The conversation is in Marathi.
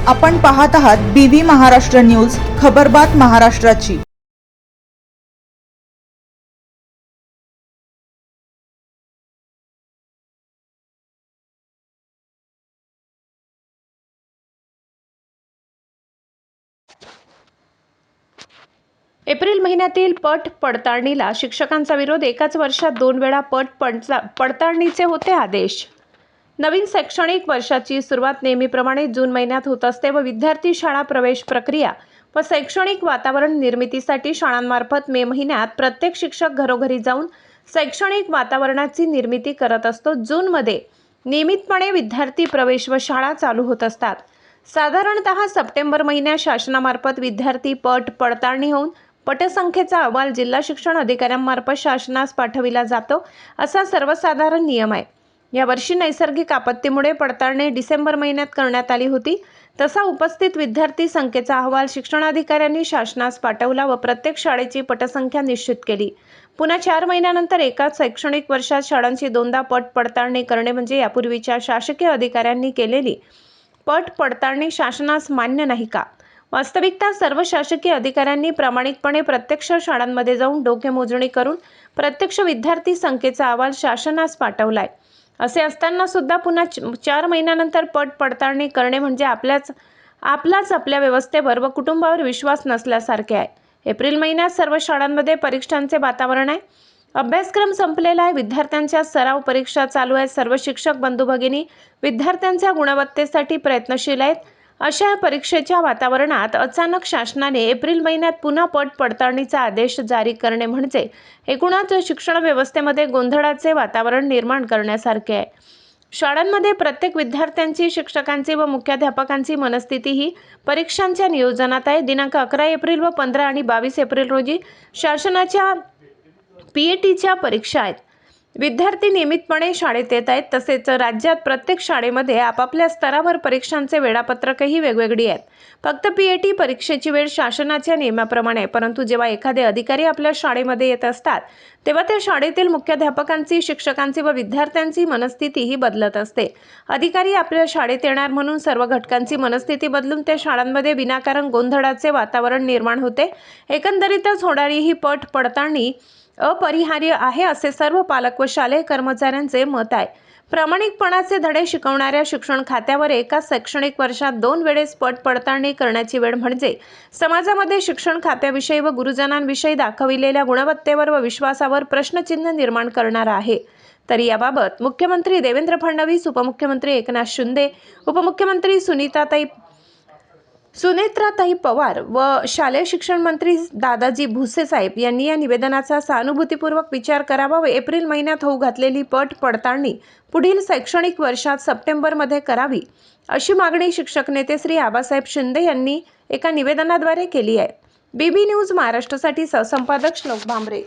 आपण पाहत आहात बीबी महाराष्ट्र न्यूज, खबरबात महाराष्ट्राची। एप्रिल महिन्यातील पट पडताळणीला शिक्षकांचा विरोध। एकाच वर्षात 2 वेळा पट पडताळणीचे होते आदेश। नवीन शैक्षणिक वर्षाची सुरुवात नेहमीप्रमाणे जून महिन्यात होत असते व विद्यार्थी शाळा प्रवेश प्रक्रिया व शैक्षणिक वातावरण निर्मितीसाठी शाळांमार्फत मे महिन्यात प्रत्येक शिक्षक घरोघरी जाऊन शैक्षणिक वातावरणाची निर्मिती करत असतो। जूनमध्ये नियमितपणे विद्यार्थी प्रवेश व शाळा चालू होत असतात। साधारणतः सप्टेंबर महिन्यात शासनामार्फत विद्यार्थी पट पडताळणी होऊन पटसंख्येचा अहवाल जिल्हा शिक्षण अधिकाऱ्यांमार्फत शासनास पाठविला जातो, असा सर्वसाधारण नियम आहे। यावर्षी नैसर्गिक आपत्तीमुळे पडताळणी डिसेंबर महिन्यात करण्यात आली होती। तसा उपस्थित विद्यार्थी संख्येचा अहवाल शिक्षणाधिकाऱ्यांनी शासनास पाठवला व प्रत्येक शाळेची पटसंख्या निश्चित केली। पुन्हा 4 महिन्यानंतर एकाच शैक्षणिक वर्षात शाळांची 2दा पट पडताळणी करणे म्हणजे यापूर्वीच्या शासकीय अधिकाऱ्यांनी केलेली पट पडताळणी शासनास मान्य नाही का? वास्तविकता सर्व शासकीय अधिकाऱ्यांनी प्रामाणिकपणे प्रत्यक्ष शाळांमध्ये जाऊन डोके मोजणी करून प्रत्यक्ष विद्यार्थी संख्येचा अहवाल शासनास पाठवलाय। असे असताना सुद्धा पुन्हा 4 महिन्यानंतर पट पडताळणी करणे म्हणजे आपलाच आपल्या व्यवस्थेवर व कुटुंबावर विश्वास नसल्यासारखे आहे। एप्रिल महिन्यात सर्व शाळांमध्ये परीक्षांचे वातावरण आहे। अभ्यासक्रम संपलेला आहे। विद्यार्थ्यांच्या सराव परीक्षा चालू आहेत। सर्व शिक्षक बंधू भगिनी विद्यार्थ्यांच्या गुणवत्तेसाठी प्रयत्नशील आहेत। अशा परीक्षेच्या वातावरणात अचानक शासनाने एप्रिल महिन्यात पुन्हा पट पडताळणीचा आदेश जारी करणे म्हणजे एकूणच शिक्षण व्यवस्थेमध्ये गोंधळाचे वातावरण निर्माण करण्यासारखे आहे। शाळांमध्ये प्रत्येक विद्यार्थ्यांची, शिक्षकांची व मुख्याध्यापकांची मनस्थिती ही परीक्षांच्या नियोजनात आहे। दिनांक 11 एप्रिल व 15 आणि 22 एप्रिल रोजी शासनाच्या PATच्या परीक्षा आहेत। विद्यार्थी नियमितपणे शाळेत येत आहेत। तसेच राज्यात प्रत्येक शाळेमध्ये आपापल्या स्तरावर परीक्षांचे वेळापत्रकही वेगवेगळी आहेत। फक्त PAT परीक्षेची वेळ शासनाच्या नियमाप्रमाणे आहे। परंतु जेव्हा एखादे अधिकारी आपल्या शाळेमध्ये येत असतात तेव्हा त्या शाळेतील मुख्याध्यापकांची, शिक्षकांची व विद्यार्थ्यांची मनस्थिती ही बदलत असते। अधिकारी आपल्या शाळेत येणार म्हणून सर्व घटकांची मनस्थिती बदलून त्या शाळांमध्ये विनाकारण गोंधळाचे वातावरण निर्माण होते। एकंदरीतच होणारी ही पट पडताळणी अपरिहार्य आहे, असे सर्व पालक व शालेय कर्मचाऱ्यांचे मत आहे। प्रामाणिकपणाचे धडे शिकवणाऱ्या शिक्षण खात्यावर एकाच शैक्षणिक वर्षात 2 वेळेस पट पडताळणी करण्याची वेळ म्हणजे समाजामध्ये शिक्षण खात्याविषयी व गुरुजनांविषयी दाखविलेल्या गुणवत्तेवर व विश्वासावर प्रश्नचिन्ह निर्माण करणारा आहे। तरी याबाबत मुख्यमंत्री देवेंद्र फडणवीस, उपमुख्यमंत्री एकनाथ शिंदे, उपमुख्यमंत्री सुनेत्राताई पवार व शालेय शिक्षण मंत्री दादाजी भुसे साहेब यांनी या निवेदनाचा सहानुभूतीपूर्वक विचार करावा व एप्रिल महिन्यात होऊ घातलेली पट पडताळणी पुढील शैक्षणिक वर्षात सप्टेंबरमध्ये करावी, अशी मागणी शिक्षक नेते श्री आबासाहेब शिंदे यांनी एका निवेदनाद्वारे केली आहे। BB न्यूज महाराष्ट्रासाठी सहसंपादक श्लोक भांबरे।